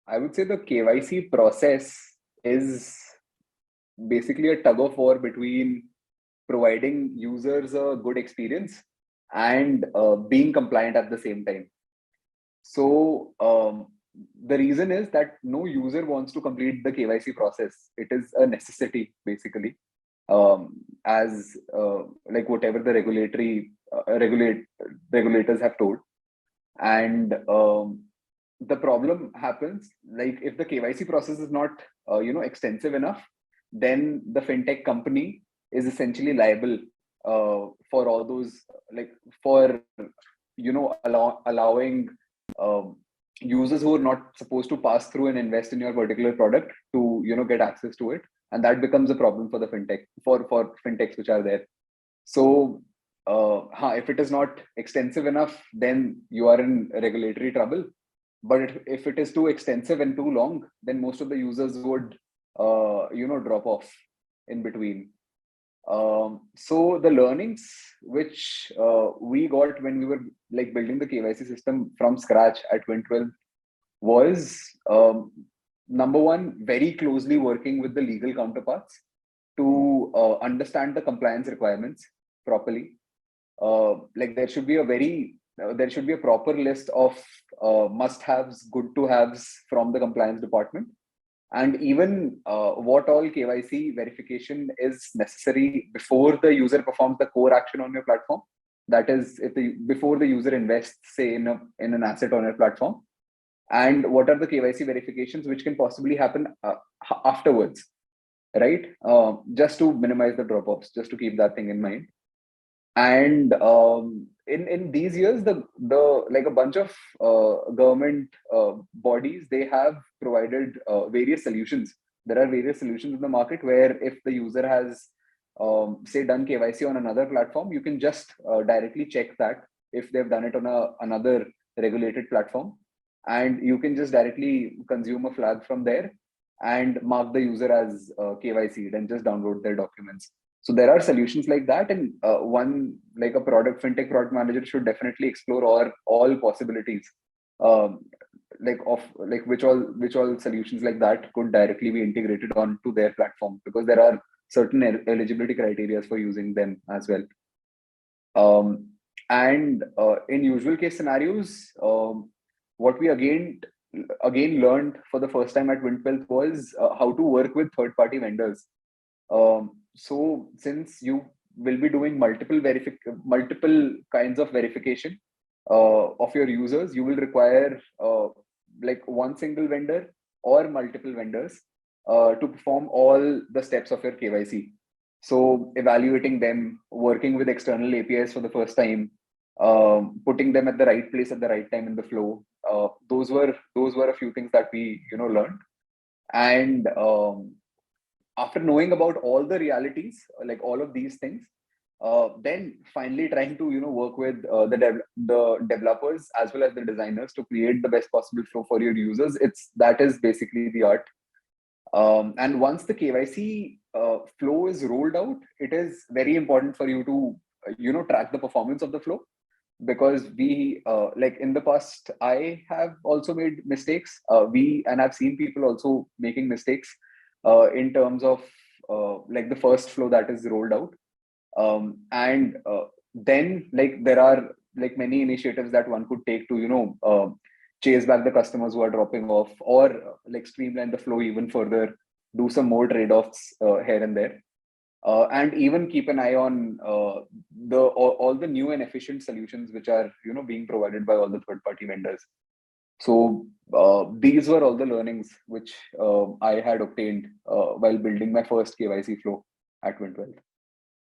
I would say the KYC process is basically a tug of war between providing users a good experience and being compliant at the same time. So the reason is that no user wants to complete the KYC process. It is a necessity, basically, as like whatever the regulators have told. And the problem happens like if the KYC process is not extensive enough, then the fintech company is essentially liable for all those, like for allowing users who are not supposed to pass through and invest in your particular product to get access to it, and that becomes a problem for the for fintechs which are there. So if it is not extensive enough, then you are in regulatory trouble. But if it is too extensive and too long, then most of the users would drop off in between. So the learnings which we got when we were like building the KYC system from scratch at Wint Wealth was number one, very closely working with the legal counterparts to understand the compliance requirements properly. Like there should be a proper list of must-haves, good-to-haves from the compliance department, and even what all KYC verification is necessary before the user performs the core action on your platform. That is, before the user invests, say in an asset on your platform, and what are the KYC verifications which can possibly happen afterwards, right? Just to minimize the drop-offs, just to keep that thing in mind. And in these years, the like a bunch of government bodies, they have provided various solutions. There are various solutions in the market where if the user has say done KYC on another platform, you can just directly check that if they've done it on another regulated platform, and you can just directly consume a flag from there and mark the user as KYC, then just download their documents. So there are solutions like that, and one like a fintech product manager should definitely explore all possibilities, which all solutions like that could directly be integrated onto their platform, because there are certain eligibility criteria for using them as well. And in usual case scenarios, what we again learned for the first time at Wint Wealth was how to work with third-party vendors. So since you will be doing multiple kinds of verification of your users, you will require like one single vendor or multiple vendors to perform all the steps of your KYC. So evaluating them, working with external APIs for the first time, putting them at the right place at the right time in the flow. Those were a few things that we learned. And after knowing about all the realities, like all of these things, then finally trying to work with the developers as well as the designers to create the best possible flow for your users. That is basically the art. And once the KYC flow is rolled out, it is very important for you to track the performance of the flow, because we like in the past I have also made mistakes. And I've seen people also making mistakes in terms of like the first flow that is rolled out. And then like there are like many initiatives that one could take to chase back the customers who are dropping off, or like streamline the flow even further, do some more trade-offs here and there, and even keep an eye on all the new and efficient solutions which are being provided by all the third-party vendors. So these were all the learnings which I had obtained while building my first KYC flow at Wint Wealth.